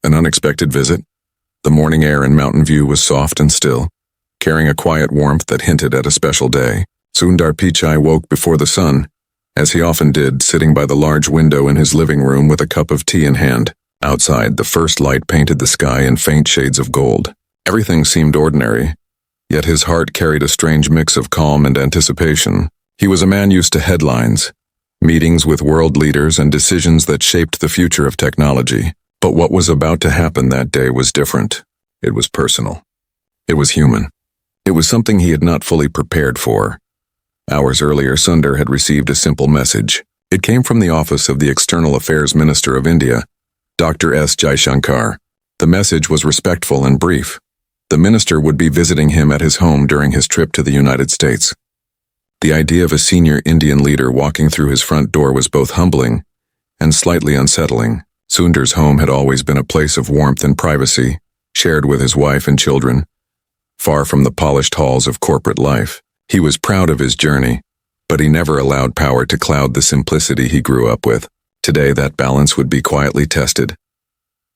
An unexpected visit. The morning air in Mountain View was soft and still, carrying a quiet warmth that hinted at a special day. Sundar Pichai woke before the sun, as he often did, sitting by the large window in his living room with a cup of tea in hand. Outside, the first light painted the sky in faint shades of gold. Everything seemed ordinary, yet his heart carried a strange mix of calm and anticipation. He was a man used to headlines, meetings with world leaders, and decisions that shaped the future of technology. But what was about to happen that day was different. It was personal. It was human. It was something he had not fully prepared for. Hours earlier, Sundar had received a simple message. It came from the office of the External Affairs Minister of India, Dr. S. Jaishankar. The message was respectful and brief. The minister would be visiting him at his home during his trip to the United States. The idea of a senior Indian leader walking through his front door was both humbling and slightly unsettling. Sundar's home had always been a place of warmth and privacy, shared with his wife and children, far from the polished halls of corporate life. He was proud of his journey, but he never allowed power to cloud the simplicity he grew up with. Today, that balance would be quietly tested.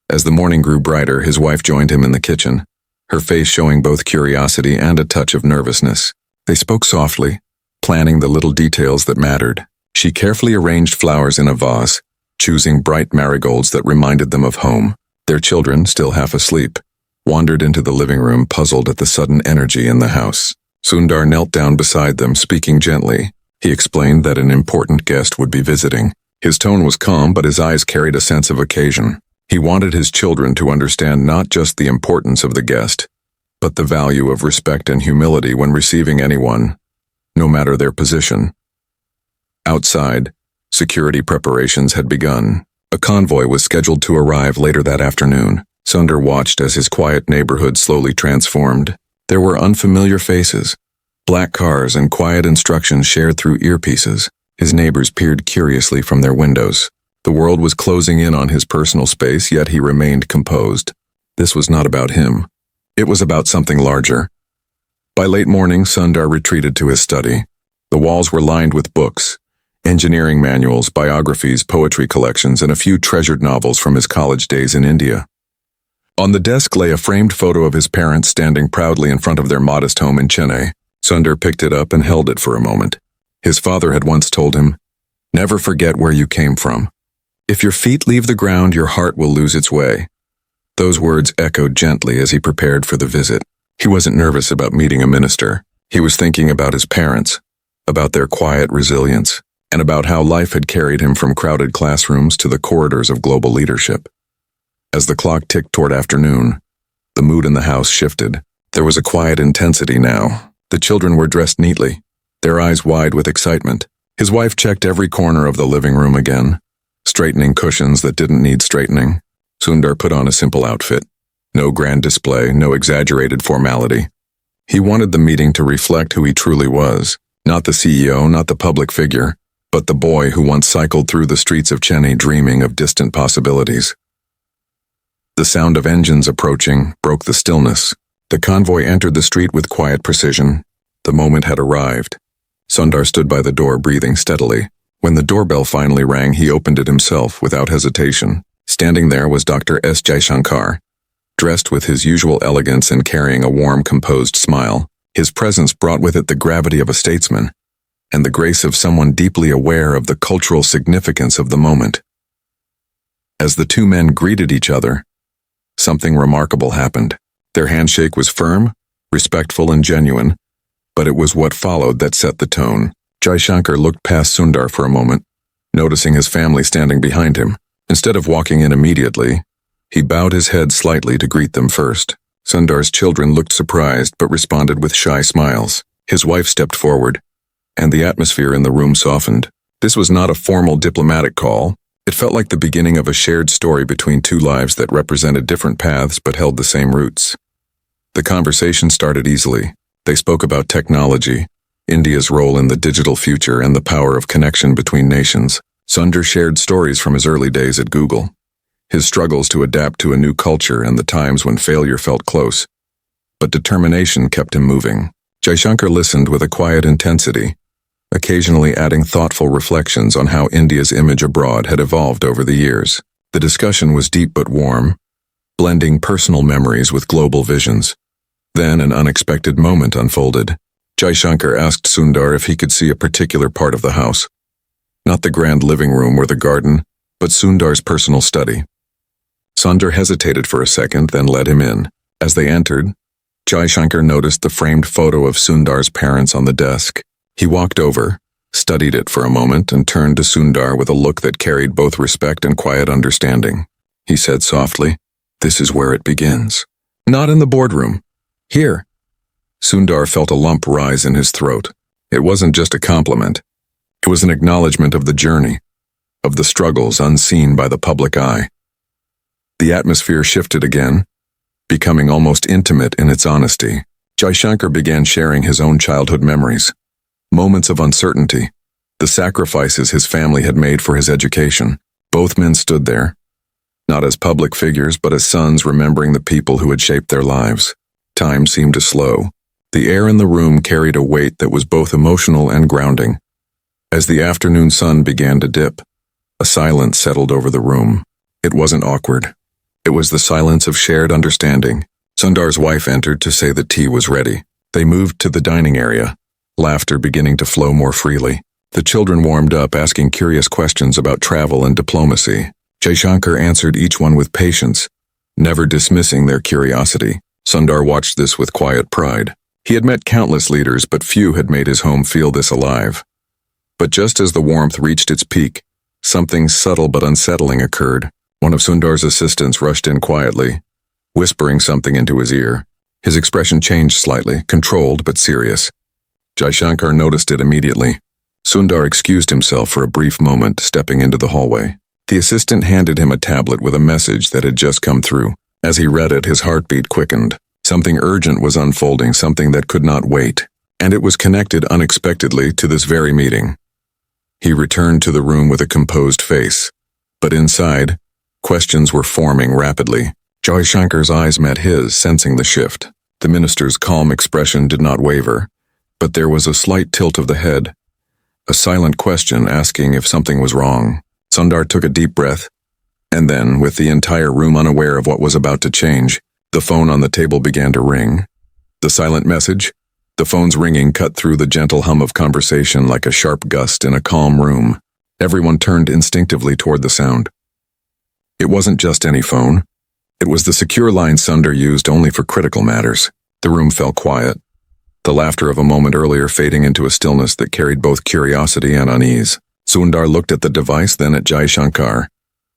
As the morning grew brighter, his wife joined him in the kitchen, her face showing both curiosity and a touch of nervousness. They spoke softly, planning the little details that mattered. She carefully arranged flowers in a vase, choosing bright marigolds that reminded them of home. Their children, still half asleep, wandered into the living room, puzzled at the sudden energy in the house. Sundar knelt down beside them, speaking gently. He explained that an important guest would be visiting. His tone was calm, but his eyes carried a sense of occasion. He wanted his children to understand not just the importance of the guest, but the value of respect and humility when receiving anyone, no matter their position. Outside, security preparations had begun. A convoy was scheduled to arrive later that afternoon. Sundar watched as his quiet neighborhood slowly transformed. There were unfamiliar faces, black cars, and quiet instructions shared through earpieces. His neighbors peered curiously from their windows. The world was closing in on his personal space, yet he remained composed. This was not about him. It was about something larger. By late morning, Sundar retreated to his study. The walls were lined with books, engineering manuals, biographies, poetry collections, and a few treasured novels from his college days in India. On the desk lay a framed photo of his parents standing proudly in front of their modest home in Chennai. Sundar picked it up and held it for a moment. His father had once told him, "Never forget where you came from. If your feet leave the ground, your heart will lose its way." Those words echoed gently as he prepared for the visit. He wasn't nervous about meeting a minister. He was thinking about his parents, about their quiet resilience, and about how life had carried him from crowded classrooms to the corridors of global leadership. As the clock ticked toward afternoon, the mood in the house shifted. There was a quiet intensity now. The children were dressed neatly, their eyes wide with excitement. His wife checked every corner of the living room again, straightening cushions that didn't need straightening. Sundar put on a simple outfit. No grand display, no exaggerated formality. He wanted the meeting to reflect who he truly was, not the CEO, not the public figure, but the boy who once cycled through the streets of Chennai dreaming of distant possibilities. The sound of engines approaching broke the stillness. The convoy entered the street with quiet precision. The moment had arrived. Sundar stood by the door, breathing steadily. When the doorbell finally rang, he opened it himself without hesitation. Standing there was Dr. S. Jaishankar, dressed with his usual elegance and carrying a warm, composed smile. His presence brought with it the gravity of a statesman and the grace of someone deeply aware of the cultural significance of the moment. As the two men greeted each other, something remarkable happened. Their handshake was firm, respectful, and genuine, but it was what followed that set the tone. Jaishankar looked past Sundar for a moment, noticing his family standing behind him. Instead of walking in immediately, he bowed his head slightly to greet them first. Sundar's children looked surprised but responded with shy smiles. His wife stepped forward, and the atmosphere in the room softened. This was not a formal diplomatic call. It felt like the beginning of a shared story between two lives that represented different paths but held the same roots. The conversation started easily. They spoke about technology, India's role in the digital future, and the power of connection between nations. Sundar shared stories from his early days at Google, his struggles to adapt to a new culture and the times when failure felt close. But determination kept him moving. Jaishankar listened with a quiet intensity, occasionally adding thoughtful reflections on how India's image abroad had evolved over the years. The discussion was deep but warm, blending personal memories with global visions. Then an unexpected moment unfolded. Jaishankar asked Sundar if he could see a particular part of the house. Not the grand living room or the garden, but Sundar's personal study. Sundar hesitated for a second, then led him in. As they entered, Jaishankar noticed the framed photo of Sundar's parents on the desk. He walked over, studied it for a moment, and turned to Sundar with a look that carried both respect and quiet understanding. He said softly, "This is where it begins. Not in the boardroom. Here." Sundar felt a lump rise in his throat. It wasn't just a compliment. It was an acknowledgement of the journey, of the struggles unseen by the public eye. The atmosphere shifted again, becoming almost intimate in its honesty. Jaishankar began sharing his own childhood memories, moments of uncertainty, the sacrifices his family had made for his education. Both men stood there, not as public figures but as sons remembering the people who had shaped their lives. Time seemed to slow. The air in the room carried a weight that was both emotional and grounding. As the afternoon sun began to dip, a silence settled over the room. It wasn't awkward. It was the silence of shared understanding. Sundar's wife entered to say that tea was ready. They moved to the dining area, laughter beginning to flow more freely. The children warmed up, asking curious questions about travel and diplomacy. Jaishankar answered each one with patience, never dismissing their curiosity. Sundar watched this with quiet pride. He had met countless leaders, but few had made his home feel this alive. But just as the warmth reached its peak, something subtle but unsettling occurred. One of Sundar's assistants rushed in quietly, whispering something into his ear. His expression changed slightly, controlled but serious. Jaishankar noticed it immediately. Sundar excused himself for a brief moment, stepping into the hallway. The assistant handed him a tablet with a message that had just come through. As he read it, his heartbeat quickened. Something urgent was unfolding, something that could not wait. And it was connected unexpectedly to this very meeting. He returned to the room with a composed face. But inside, questions were forming rapidly. Jaishankar's eyes met his, sensing the shift. The minister's calm expression did not waver, but there was a slight tilt of the head, a silent question asking if something was wrong. Sundar took a deep breath, and then, with the entire room unaware of what was about to change, the phone on the table began to ring. The silent message, the phone's ringing cut through the gentle hum of conversation like a sharp gust in a calm room. Everyone turned instinctively toward the sound. It wasn't just any phone. It was the secure line Sundar used only for critical matters. The room fell quiet, the laughter of a moment earlier fading into a stillness that carried both curiosity and unease. Sundar looked at the device, then at Jaishankar,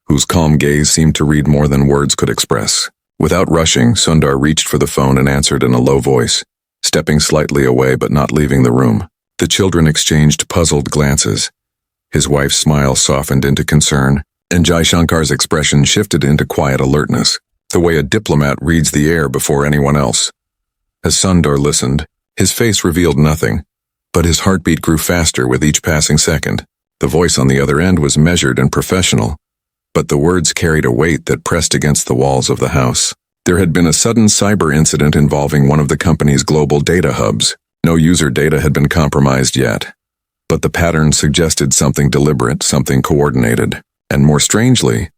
whose calm gaze seemed to read more than words could express. Without rushing, Sundar reached for the phone and answered in a low voice, stepping slightly away but not leaving the room. The children exchanged puzzled glances. His wife's smile softened into concern, and Jaishankar's expression shifted into quiet alertness, the way a diplomat reads the air before anyone else. As Sundar listened, his face revealed nothing, but his heartbeat grew faster with each passing second. The voice on the other end was measured and professional, but the words carried a weight that pressed against the walls of the house. There had been a sudden cyber incident involving one of the company's global data hubs. No user data had been compromised yet, but the pattern suggested something deliberate, something coordinated. And more strangely,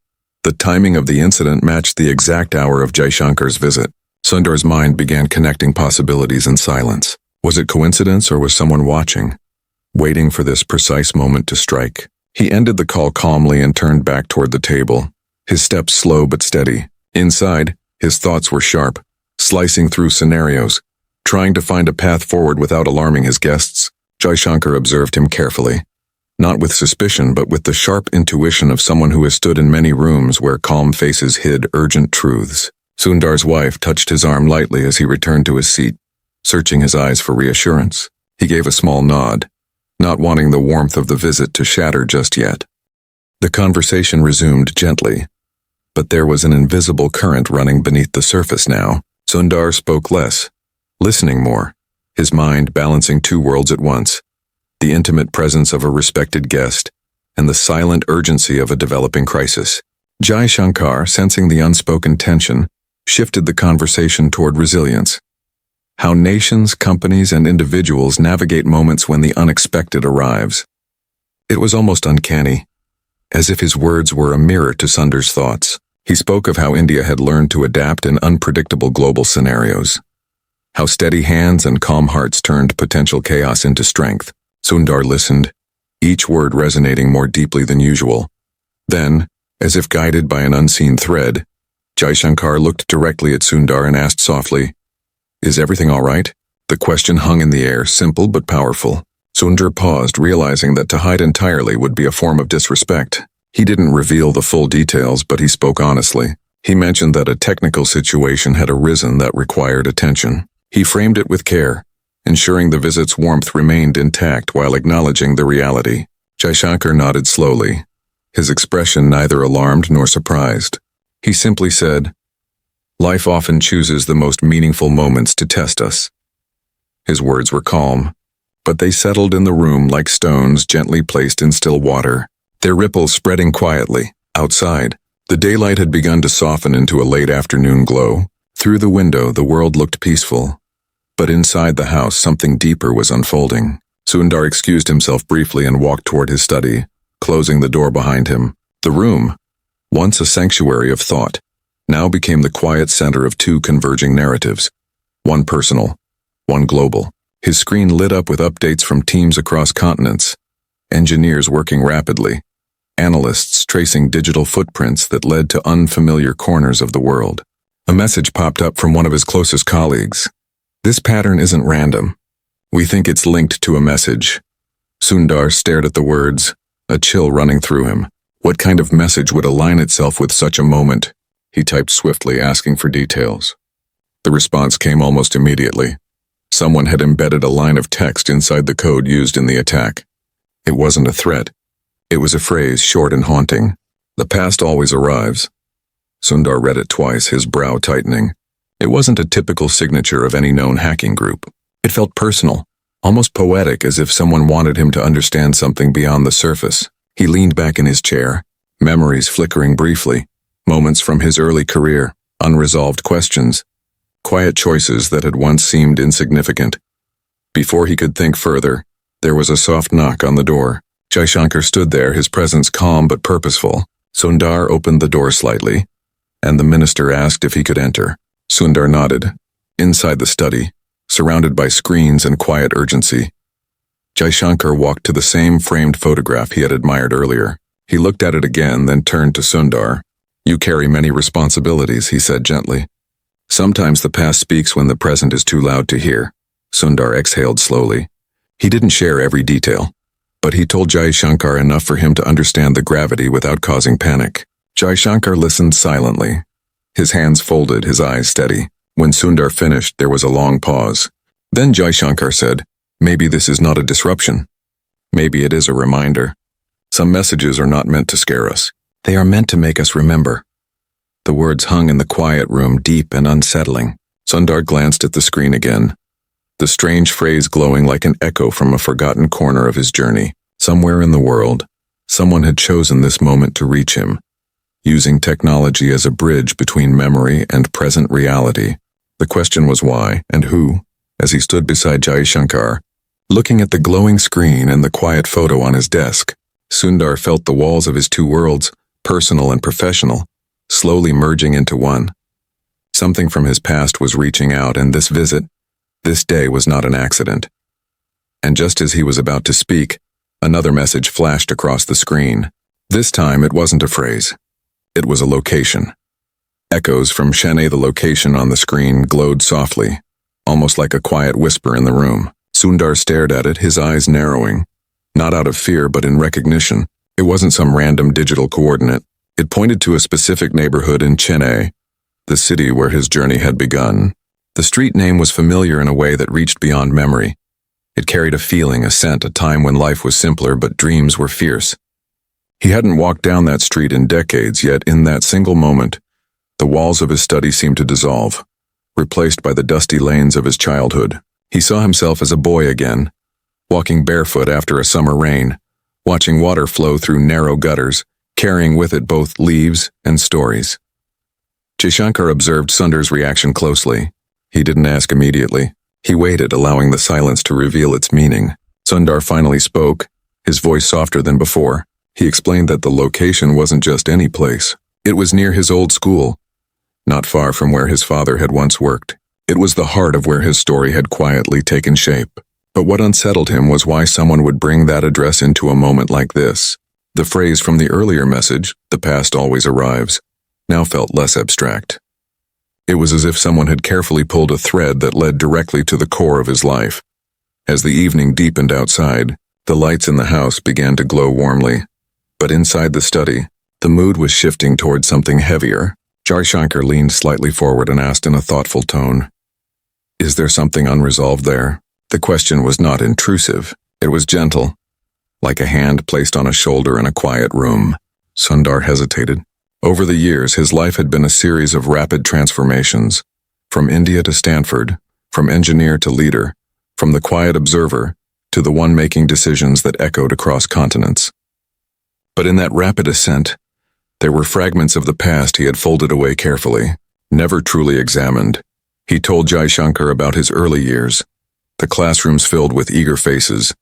the timing of the incident matched the exact hour of Jaishankar's visit. Sundar's mind began connecting possibilities in silence. Was it coincidence, or was someone watching, waiting for this precise moment to strike? He ended the call calmly and turned back toward the table, his steps slow but steady. Inside, his thoughts were sharp, slicing through scenarios, trying to find a path forward without alarming his guests. Jaishankar observed him carefully, not with suspicion but with the sharp intuition of someone who has stood in many rooms where calm faces hid urgent truths. Sundar's wife touched his arm lightly as he returned to his seat, searching his eyes for reassurance. He gave a small nod, not wanting the warmth of the visit to shatter just yet. The conversation resumed gently, but there was an invisible current running beneath the surface now. Sundar spoke less, listening more, his mind balancing two worlds at once, the intimate presence of a respected guest and the silent urgency of a developing crisis. Jaishankar, sensing the unspoken tension, shifted the conversation toward resilience. How nations, companies, and individuals navigate moments when the unexpected arrives. It was almost uncanny, as if his words were a mirror to Sundar's thoughts. He spoke of how India had learned to adapt in unpredictable global scenarios, how steady hands and calm hearts turned potential chaos into strength. Sundar listened, each word resonating more deeply than usual. Then, as if guided by an unseen thread, Jaishankar looked directly at Sundar and asked softly, "Is everything all right?" The question hung in the air, simple but powerful. Sundar paused, realizing that to hide entirely would be a form of disrespect. He didn't reveal the full details, but he spoke honestly. He mentioned that a technical situation had arisen that required attention. He framed it with care, ensuring the visit's warmth remained intact while acknowledging the reality. Jaishankar nodded slowly, his expression neither alarmed nor surprised. He simply said, "Life often chooses the most meaningful moments to test us." His words were calm, but they settled in the room like stones gently placed in still water, their ripples spreading quietly. Outside, the daylight had begun to soften into a late afternoon glow. Through the window, the world looked peaceful. But inside the house, something deeper was unfolding. Sundar excused himself briefly and walked toward his study, closing the door behind him. The room, once a sanctuary of thought, now became the quiet center of two converging narratives, one personal, one global. His screen lit up with updates from teams across continents, engineers working rapidly, analysts tracing digital footprints that led to unfamiliar corners of the world. A message popped up from one of his closest colleagues. "This pattern isn't random. We think it's linked to a message." Sundar stared at the words, a chill running through him. What kind of message would align itself with such a moment? He typed swiftly, asking for details. The response came almost immediately. Someone had embedded a line of text inside the code used in the attack. It wasn't a threat. It was a phrase, short and haunting. "The past always arrives." Sundar read it twice, his brow tightening. It wasn't a typical signature of any known hacking group. It felt personal, almost poetic, as if someone wanted him to understand something beyond the surface. He leaned back in his chair, memories flickering briefly, moments from his early career, unresolved questions, quiet choices that had once seemed insignificant. Before he could think further, there was a soft knock on the door. Jaishankar stood there, his presence calm but purposeful. Sundar opened the door slightly, and the minister asked if he could enter. Sundar nodded. Inside the study, surrounded by screens and quiet urgency, Jaishankar walked to the same framed photograph he had admired earlier. He looked at it again, then turned to Sundar. "You carry many responsibilities," he said gently. "Sometimes the past speaks when the present is too loud to hear." Sundar exhaled slowly. He didn't share every detail, but he told Jaishankar enough for him to understand the gravity without causing panic. Jaishankar listened silently, his hands folded, his eyes steady. When Sundar finished, there was a long pause. Then Jaishankar said, "Maybe this is not a disruption. Maybe it is a reminder. Some messages are not meant to scare us. They are meant to make us remember." The words hung in the quiet room, deep and unsettling. Sundar glanced at the screen again, the strange phrase glowing like an echo from a forgotten corner of his journey. Somewhere in the world, someone had chosen this moment to reach him, using technology as a bridge between memory and present reality. The question was why and who. As he stood beside Jaishankar, looking at the glowing screen and the quiet photo on his desk, Sundar felt the walls of his two worlds, personal and professional, slowly merging into one. Something from his past was reaching out, and this visit, this day, was not an accident. And just as he was about to speak, another message flashed across the screen. This time it wasn't a phrase. It was a location. Echoes from Chennai, the location on the screen, glowed softly, almost like a quiet whisper in the room. Sundar stared at it, his eyes narrowing, not out of fear but in recognition. It wasn't some random digital coordinate. It pointed to a specific neighborhood in Chennai, the city where his journey had begun. The street name was familiar in a way that reached beyond memory. It carried a feeling, a scent, a time when life was simpler but dreams were fierce. He hadn't walked down that street in decades, yet in that single moment, the walls of his study seemed to dissolve, replaced by the dusty lanes of his childhood. He saw himself as a boy again, walking barefoot after a summer rain, watching water flow through narrow gutters, carrying with it both leaves and stories. Jaishankar observed Sundar's reaction closely. He didn't ask immediately. He waited, allowing the silence to reveal its meaning. Sundar finally spoke, his voice softer than before. He explained that the location wasn't just any place. It was near his old school, not far from where his father had once worked. It was the heart of where his story had quietly taken shape. But what unsettled him was why someone would bring that address into a moment like this. The phrase from the earlier message, "The past always arrives," now felt less abstract. It was as if someone had carefully pulled a thread that led directly to the core of his life. As the evening deepened outside, the lights in the house began to glow warmly. But inside the study, the mood was shifting toward something heavier. Jaishankar leaned slightly forward and asked in a thoughtful tone, "Is there something unresolved there?" The question was not intrusive. It was gentle, like a hand placed on a shoulder in a quiet room. Sundar hesitated. Over the years, his life had been a series of rapid transformations. From India to Stanford, from engineer to leader, from the quiet observer to the one making decisions that echoed across continents. But in that rapid ascent, there were fragments of the past he had folded away carefully, never truly examined. He told Jaishankar about his early years, the classrooms filled with eager faces,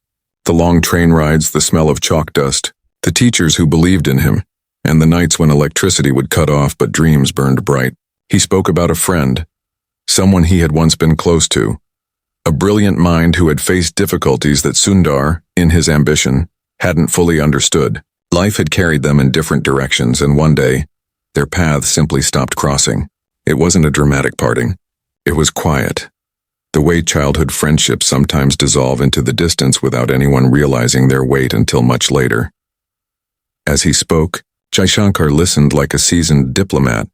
the long train rides, the smell of chalk dust, the teachers who believed in him, and the nights when electricity would cut off but dreams burned bright. He spoke about a friend, someone he had once been close to, a brilliant mind who had faced difficulties that Sundar, in his ambition, hadn't fully understood. Life had carried them in different directions, and one day, their paths simply stopped crossing. It wasn't a dramatic parting. It was quiet. The way childhood friendships sometimes dissolve into the distance without anyone realizing their weight until much later. As he spoke, Jaishankar listened like a seasoned diplomat,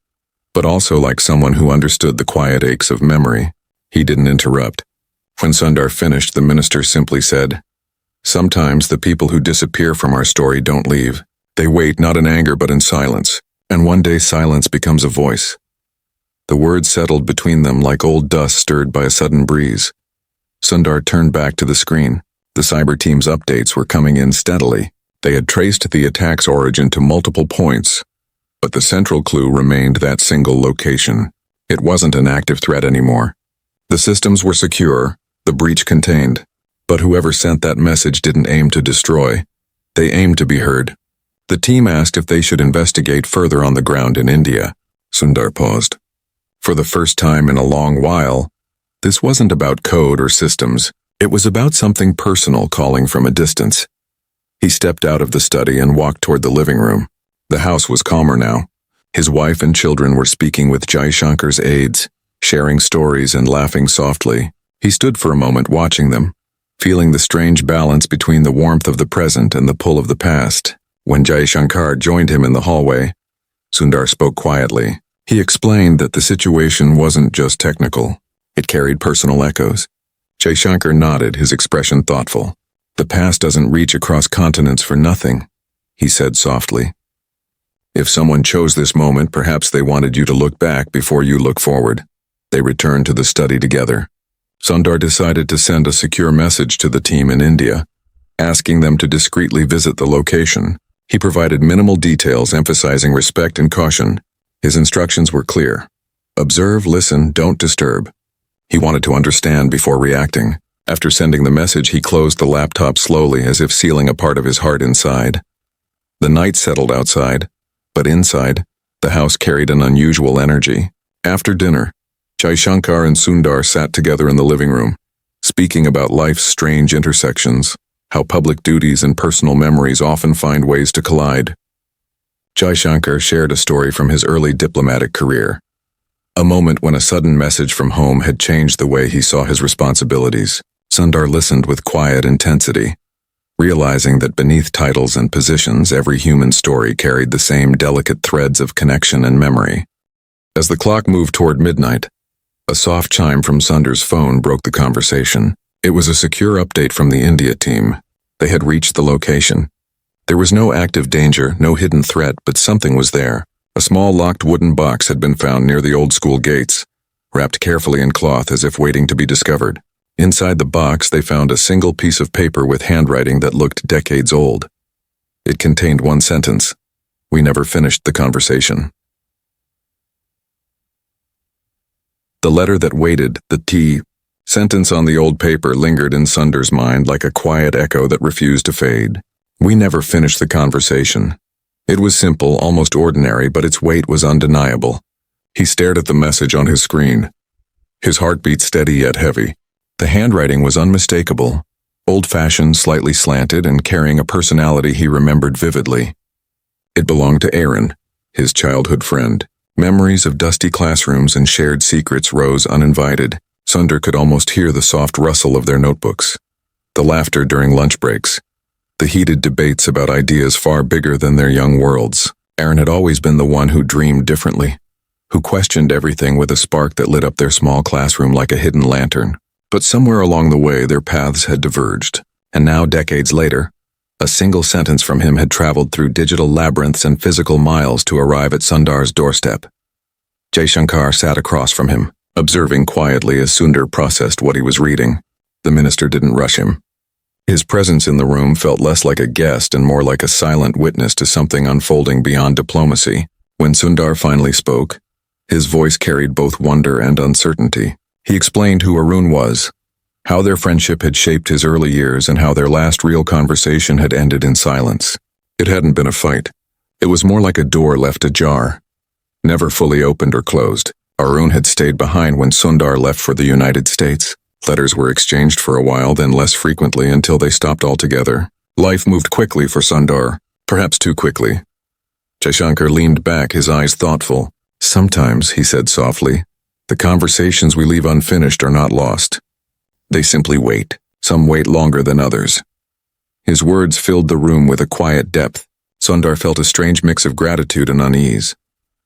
but also like someone who understood the quiet aches of memory. He didn't interrupt. When Sundar finished, the minister simply said, "Sometimes the people who disappear from our story don't leave. They wait not in anger but in silence, and one day silence becomes a voice." The words settled between them like old dust stirred by a sudden breeze. Sundar turned back to the screen. The cyber team's updates were coming in steadily. They had traced the attack's origin to multiple points, but the central clue remained that single location. It wasn't an active threat anymore. The systems were secure, the breach contained, but whoever sent that message didn't aim to destroy. They aimed to be heard. The team asked if they should investigate further on the ground in India. Sundar paused. For the first time in a long while, this wasn't about code or systems. It was about something personal calling from a distance. He stepped out of the study and walked toward the living room. The house was calmer now. His wife and children were speaking with Jaishankar's aides, sharing stories and laughing softly. He stood for a moment watching them, feeling the strange balance between the warmth of the present and the pull of the past. When Jaishankar joined him in the hallway, Sundar spoke quietly. He explained that the situation wasn't just technical. It carried personal echoes. Jaishankar nodded, his expression thoughtful. "The past doesn't reach across continents for nothing," he said softly. "If someone chose this moment, perhaps they wanted you to look back before you look forward." They returned to the study together. Sundar decided to send a secure message to the team in India, asking them to discreetly visit the location. He provided minimal details, emphasizing respect and caution. His instructions were clear. Observe, listen, don't disturb. He wanted to understand before reacting. After sending the message, he closed the laptop slowly, as if sealing a part of his heart inside. The night settled outside, but inside, the house carried an unusual energy. After dinner, Jaishankar and Sundar sat together in the living room, speaking about life's strange intersections, how public duties and personal memories often find ways to collide. Jaishankar shared a story from his early diplomatic career, a moment when a sudden message from home had changed the way he saw his responsibilities. Sundar listened with quiet intensity, realizing that beneath titles and positions, every human story carried the same delicate threads of connection and memory. As the clock moved toward midnight, a soft chime from Sundar's phone broke the conversation. It was a secure update from the India team. They had reached the location. There was no active danger, no hidden threat, but something was there. A small locked wooden box had been found near the old school gates, wrapped carefully in cloth as if waiting to be discovered. Inside the box, they found a single piece of paper with handwriting that looked decades old. It contained one sentence: "We never finished the conversation." The letter that waited, the T sentence on the old paper, lingered in Sundar's mind like a quiet echo that refused to fade. "We never finished the conversation." It was simple, almost ordinary, but its weight was undeniable. He stared at the message on his screen. His heartbeat steady yet heavy. The handwriting was unmistakable, old-fashioned, slightly slanted, and carrying a personality he remembered vividly. It belonged to Aaron, his childhood friend. Memories of dusty classrooms and shared secrets rose uninvited. Sundar could almost hear the soft rustle of their notebooks, the laughter during lunch breaks, the heated debates about ideas far bigger than their young worlds. Aaron had always been the one who dreamed differently, who questioned everything with a spark that lit up their small classroom like a hidden lantern. But somewhere along the way, their paths had diverged, and now, decades later, a single sentence from him had traveled through digital labyrinths and physical miles to arrive at Sundar's doorstep. Jaishankar sat across from him, observing quietly as Sundar processed what he was reading. The minister didn't rush him. His presence in the room felt less like a guest and more like a silent witness to something unfolding beyond diplomacy. When Sundar finally spoke, his voice carried both wonder and uncertainty. He explained who Arun was, how their friendship had shaped his early years, and how their last real conversation had ended in silence. It hadn't been a fight. It was more like a door left ajar, never fully opened or closed. Arun had stayed behind when Sundar left for the United States. Letters were exchanged for a while, then less frequently until they stopped altogether. Life moved quickly for Sundar, perhaps too quickly. Jaishankar leaned back, his eyes thoughtful. "Sometimes," he said softly, "the conversations we leave unfinished are not lost. They simply wait. Some wait longer than others." His words filled the room with a quiet depth. Sundar felt a strange mix of gratitude and unease.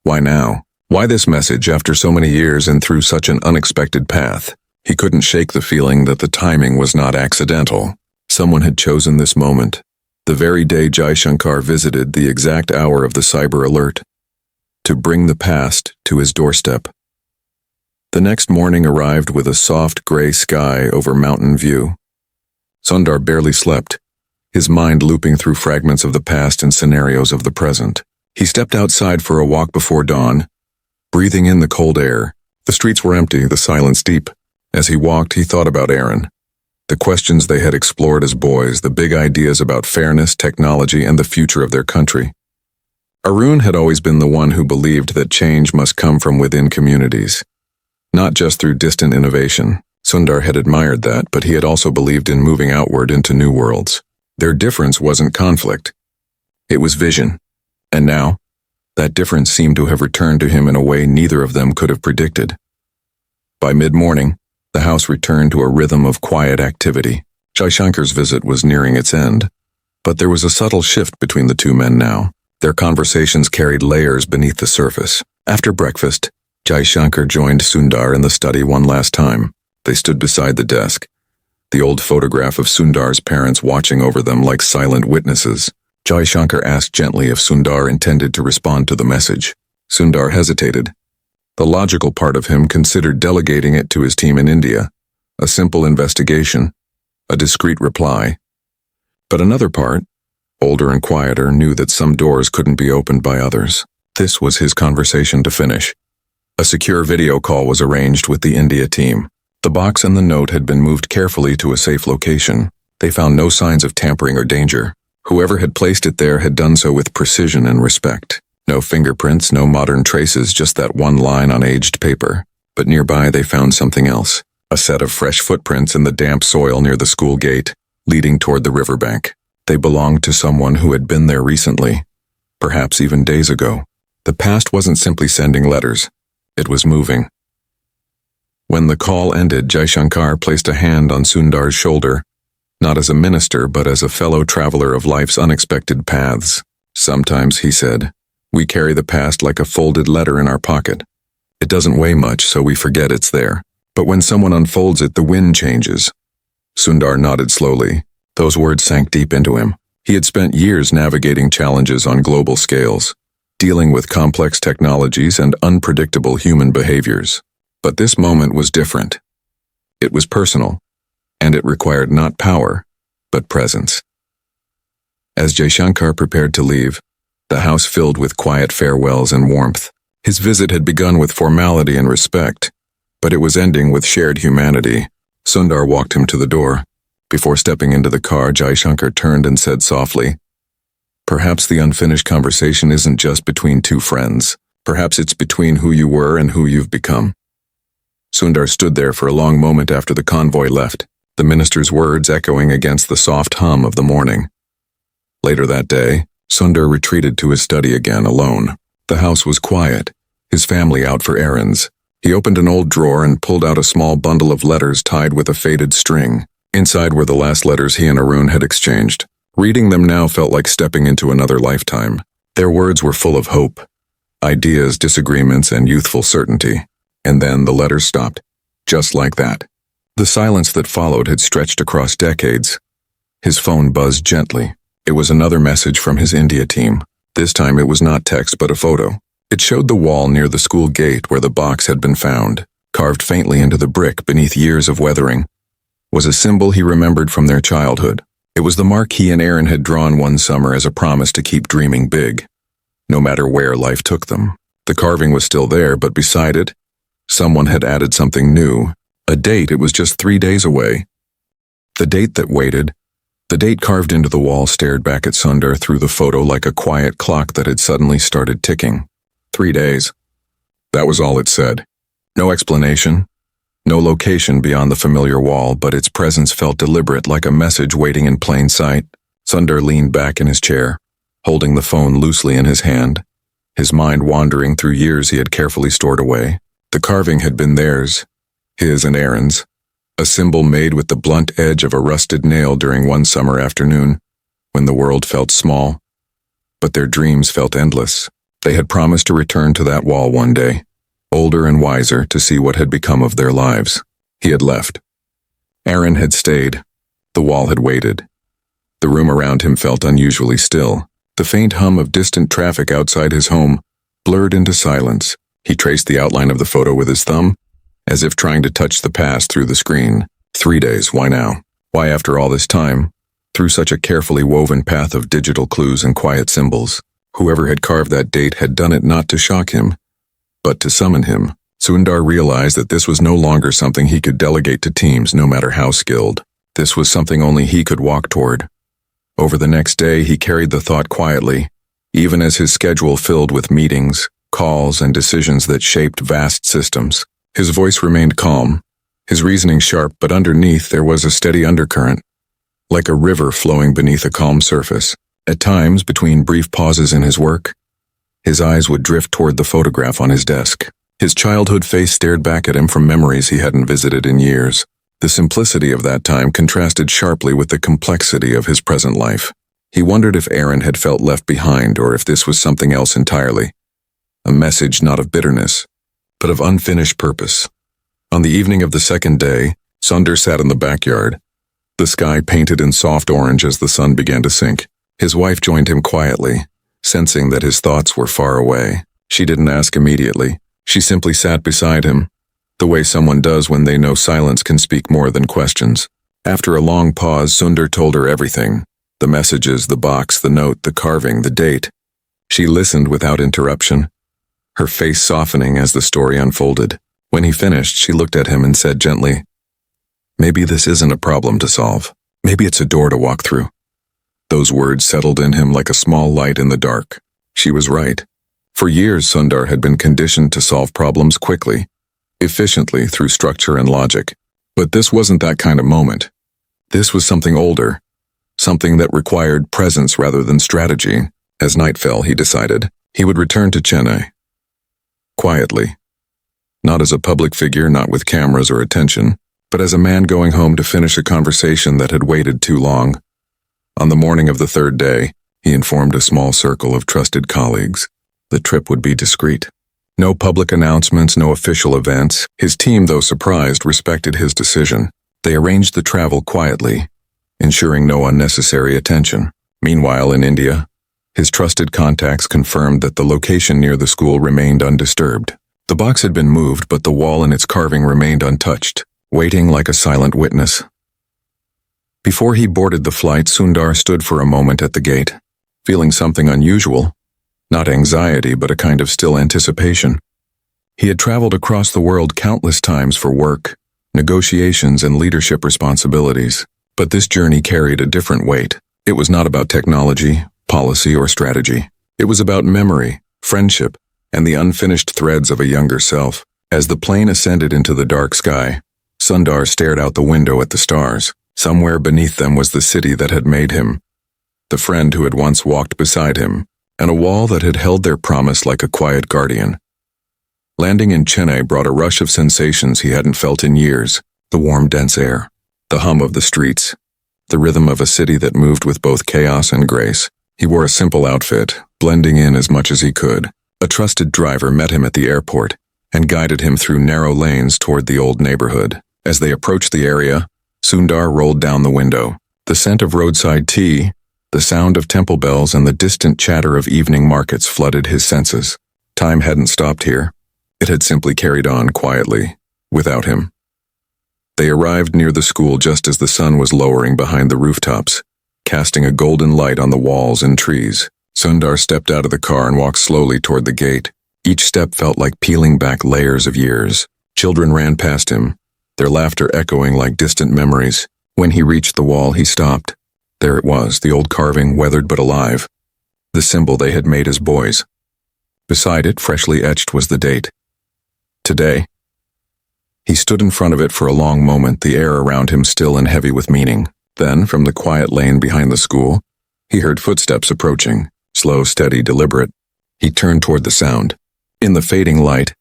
Why now? Why this message after so many years and through such an unexpected path? He couldn't shake the feeling that the timing was not accidental. Someone had chosen this moment, the very day Jaishankar visited, the exact hour of the cyber alert, to bring the past to his doorstep. The next morning arrived with a soft gray sky over Mountain View. Sundar barely slept, his mind looping through fragments of the past and scenarios of the present. He stepped outside for a walk before dawn, breathing in the cold air. The streets were empty, the silence deep. As he walked, he thought about Aaron, the questions they had explored as boys, the big ideas about fairness, technology, and the future of their country. Arun had always been the one who believed that change must come from within communities, not just through distant innovation. Sundar had admired that, but he had also believed in moving outward into new worlds. Their difference wasn't conflict. It was vision. And now, that difference seemed to have returned to him in a way neither of them could have predicted. By mid-morning, the house returned to a rhythm of quiet activity. Jaishankar's visit was nearing its end, but there was a subtle shift between the two men now. Their conversations carried layers beneath the surface. After breakfast, Jaishankar joined Sundar in the study one last time. They stood beside the desk, the old photograph of Sundar's parents watching over them like silent witnesses. Jaishankar asked gently if Sundar intended to respond to the message. Sundar hesitated. The logical part of him considered delegating it to his team in India, a simple investigation, a discreet reply. But another part, older and quieter, knew that some doors couldn't be opened by others. This was his conversation to finish. A secure video call was arranged with the India team. The box and the note had been moved carefully to a safe location. They found no signs of tampering or danger. Whoever had placed it there had done so with precision and respect. No fingerprints, no modern traces, just that one line on aged paper. But nearby they found something else, a set of fresh footprints in the damp soil near the school gate, leading toward the riverbank. They belonged to someone who had been there recently, perhaps even days ago. The past wasn't simply sending letters, it was moving. When the call ended, Jaishankar placed a hand on Sundar's shoulder, not as a minister but as a fellow traveler of life's unexpected paths. Sometimes, he said, we carry the past like a folded letter in our pocket. It doesn't weigh much, so we forget it's there. But when someone unfolds it, the wind changes. Sundar nodded slowly. Those words sank deep into him. He had spent years navigating challenges on global scales, dealing with complex technologies and unpredictable human behaviors. But this moment was different. It was personal, and it required not power, but presence. As Jaishankar prepared to leave, the house filled with quiet farewells and warmth. His visit had begun with formality and respect, but it was ending with shared humanity. Sundar walked him to the door. Before stepping into the car, Jaishankar turned and said softly, Perhaps the unfinished conversation isn't just between two friends. Perhaps it's between who you were and who you've become. Sundar stood there for a long moment after the convoy left, the minister's words echoing against the soft hum of the morning. Later that day, Sundar retreated to his study again alone. The house was quiet, his family out for errands. He opened an old drawer and pulled out a small bundle of letters tied with a faded string. Inside were the last letters he and Arun had exchanged. Reading them now felt like stepping into another lifetime. Their words were full of hope, ideas, disagreements, and youthful certainty. And then the letters stopped, just like that. The silence that followed had stretched across decades. His phone buzzed gently. It was another message from his India team. This time it was not text but a photo. It showed the wall near the school gate where the box had been found, carved faintly into the brick beneath years of weathering. Was a symbol he remembered from their childhood. It was the mark he and Aaron had drawn one summer as a promise to keep dreaming big, no matter where life took them. The carving was still there, but beside it, someone had added something new, a date. It was just 3 days away. The date that waited. The date carved into the wall stared back at Sundar through the photo like a quiet clock that had suddenly started ticking. 3 days. That was all it said. No explanation. No location beyond the familiar wall, but its presence felt deliberate, like a message waiting in plain sight. Sundar leaned back in his chair, holding the phone loosely in his hand, his mind wandering through years he had carefully stored away. The carving had been theirs, his and Aaron's, a symbol made with the blunt edge of a rusted nail during one summer afternoon, when the world felt small, but their dreams felt endless. They had promised to return to that wall one day, older and wiser, to see what had become of their lives. He had left. Aaron had stayed. The wall had waited. The room around him felt unusually still. The faint hum of distant traffic outside his home blurred into silence. He traced the outline of the photo with his thumb, as if trying to touch the past through the screen. 3 days, why now? Why after all this time? Through such a carefully woven path of digital clues and quiet symbols. Whoever had carved that date had done it not to shock him, but to summon him. Sundar realized that this was no longer something he could delegate to teams, no matter how skilled. This was something only he could walk toward. Over the next day, he carried the thought quietly, even as his schedule filled with meetings, calls, and decisions that shaped vast systems. His voice remained calm, his reasoning sharp, but underneath there was a steady undercurrent, like a river flowing beneath a calm surface. At times, between brief pauses in his work, his eyes would drift toward the photograph on his desk. His childhood face stared back at him from memories he hadn't visited in years. The simplicity of that time contrasted sharply with the complexity of his present life. He wondered if Aaron had felt left behind, or if this was something else entirely. A message not of bitterness, but of unfinished purpose. On the evening of the second day, Sundar sat in the backyard, the sky painted in soft orange as the sun began to sink. His wife joined him quietly, sensing that his thoughts were far away. She didn't ask immediately. She simply sat beside him, the way someone does when they know silence can speak more than questions. After a long pause, Sundar told her everything. The messages, the box, the note, the carving, the date. She listened without interruption, her face softening as the story unfolded. When he finished, she looked at him and said gently, "Maybe this isn't a problem to solve. Maybe it's a door to walk through." Those words settled in him like a small light in the dark. She was right. For years, Sundar had been conditioned to solve problems quickly, efficiently, through structure and logic. But this wasn't that kind of moment. This was something older, something that required presence rather than strategy. As night fell, he decided he would return to Chennai. Quietly. Not as a public figure, not with cameras or attention, but as a man going home to finish a conversation that had waited too long. On the morning of the third day, he informed a small circle of trusted colleagues. The trip would be discreet. No public announcements, no official events. His team, though surprised, respected his decision. They arranged the travel quietly, ensuring no unnecessary attention. Meanwhile, in India, his trusted contacts confirmed that the location near the school remained undisturbed. The box had been moved, but the wall and its carving remained untouched, waiting like a silent witness. Before he boarded the flight, Sundar stood for a moment at the gate, feeling something unusual. Not anxiety, but a kind of still anticipation. He had traveled across the world countless times for work, negotiations, and leadership responsibilities. But this journey carried a different weight. It was not about technology, policy, or strategy. It was about memory, friendship, and the unfinished threads of a younger self. As the plane ascended into the dark sky, Sundar stared out the window at the stars. Somewhere beneath them was the city that had made him, the friend who had once walked beside him, and a wall that had held their promise like a quiet guardian. Landing in Chennai brought a rush of sensations he hadn't felt in years: the warm, dense air, the hum of the streets, the rhythm of a city that moved with both chaos and grace. He wore a simple outfit, blending in as much as he could. A trusted driver met him at the airport and guided him through narrow lanes toward the old neighborhood. As they approached the area, Sundar rolled down the window. The scent of roadside tea, the sound of temple bells, and the distant chatter of evening markets flooded his senses. Time hadn't stopped here. It had simply carried on quietly, without him. They arrived near the school just as the sun was lowering behind the rooftops, casting a golden light on the walls and trees. Sundar stepped out of the car and walked slowly toward the gate. Each step felt like peeling back layers of years. Children ran past him, their laughter echoing like distant memories. When he reached the wall, he stopped. There it was, the old carving, weathered but alive, the symbol they had made as boys. Beside it, freshly etched, was the date. Today. He stood in front of it for a long moment, the air around him still and heavy with meaning. Then, from the quiet lane behind the school, he heard footsteps approaching, slow, steady, deliberate. He turned toward the sound. In the fading light,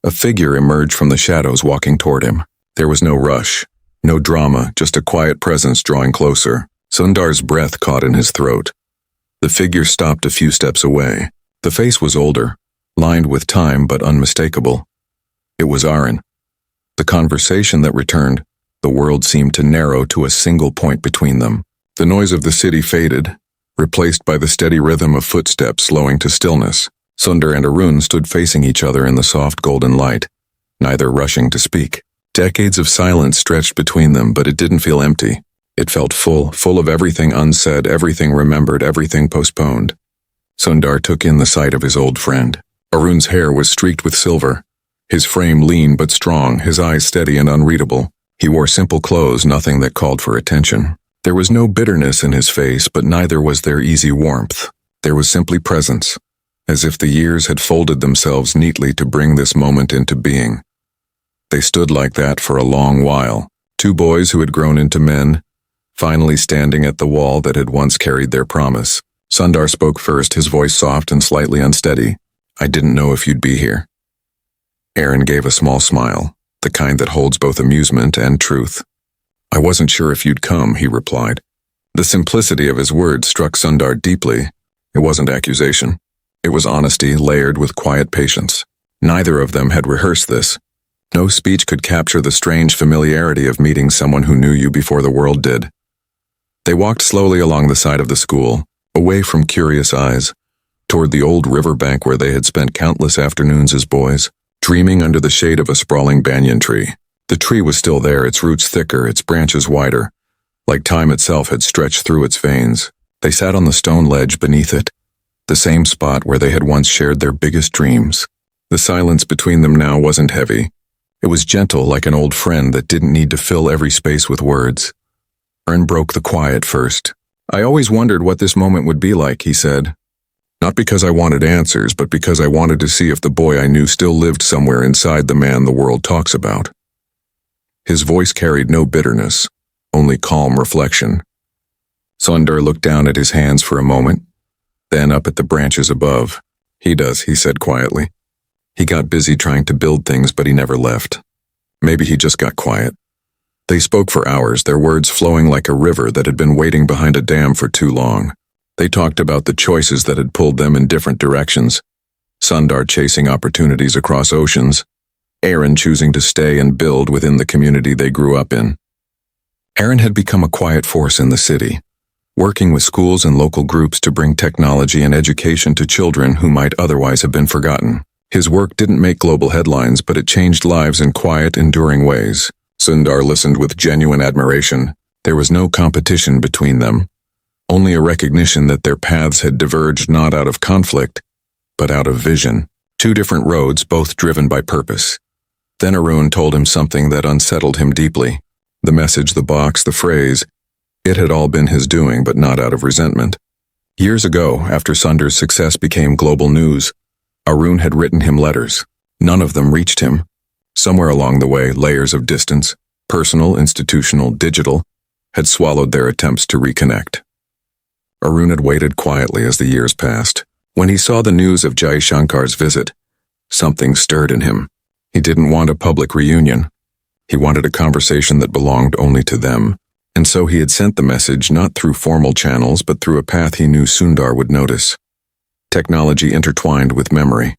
a figure emerged from the shadows, walking toward him. There was no rush, no drama, just a quiet presence drawing closer. Sundar's breath caught in his throat. The figure stopped a few steps away. The face was older, lined with time but unmistakable. It was Aaron. The conversation that returned, the world seemed to narrow to a single point between them. The noise of the city faded, replaced by the steady rhythm of footsteps slowing to stillness. Sundar and Arun stood facing each other in the soft golden light, neither rushing to speak. Decades of silence stretched between them, but it didn't feel empty. It felt full of everything unsaid, everything remembered, everything postponed. Sundar took in the sight of his old friend. Arun's hair was streaked with silver, his frame lean but strong, his eyes steady and unreadable. He wore simple clothes, nothing that called for attention. There was no bitterness in his face, but neither was there easy warmth. There was simply presence, as if the years had folded themselves neatly to bring this moment into being. They stood like that for a long while, two boys who had grown into men, finally standing at the wall that had once carried their promise. Sundar spoke first, his voice soft and slightly unsteady. "I didn't know if you'd be here." Aaron gave a small smile, the kind that holds both amusement and truth. "I wasn't sure if you'd come," he replied. The simplicity of his words struck Sundar deeply. It wasn't accusation. It was honesty layered with quiet patience. Neither of them had rehearsed this. No speech could capture the strange familiarity of meeting someone who knew you before the world did. They walked slowly along the side of the school, away from curious eyes, toward the old riverbank where they had spent countless afternoons as boys, dreaming under the shade of a sprawling banyan tree. The tree was still there, its roots thicker, its branches wider, like time itself had stretched through its veins. They sat on the stone ledge beneath it, the same spot where they had once shared their biggest dreams. The silence between them now wasn't heavy. It was gentle, like an old friend that didn't need to fill every space with words. Aaron broke the quiet first. "I always wondered what this moment would be like," he said. "Not because I wanted answers, but because I wanted to see if the boy I knew still lived somewhere inside the man the world talks about." His voice carried no bitterness, only calm reflection. Sundar looked down at his hands for a moment, then up at the branches above. "He does," he said quietly. "He got busy trying to build things, but he never left. Maybe he just got quiet." They spoke for hours, their words flowing like a river that had been waiting behind a dam for too long. They talked about the choices that had pulled them in different directions. Sundar chasing opportunities across oceans, Aaron choosing to stay and build within the community they grew up in. Aaron had become a quiet force in the city, working with schools and local groups to bring technology and education to children who might otherwise have been forgotten. His work didn't make global headlines, but it changed lives in quiet, enduring ways. Sundar listened with genuine admiration. There was no competition between them, only a recognition that their paths had diverged not out of conflict, but out of vision. Two different roads, both driven by purpose. Then Arun told him something that unsettled him deeply. The message, the box, the phrase, it had all been his doing, but not out of resentment. Years ago, after Sundar's success became global news, Arun had written him letters. None of them reached him. Somewhere along the way, layers of distance, personal, institutional, digital, had swallowed their attempts to reconnect. Arun had waited quietly as the years passed. When he saw the news of Jaishankar's visit, something stirred in him. He didn't want a public reunion. He wanted a conversation that belonged only to them. And so he had sent the message not through formal channels but through a path he knew Sundar would notice. Technology intertwined with memory.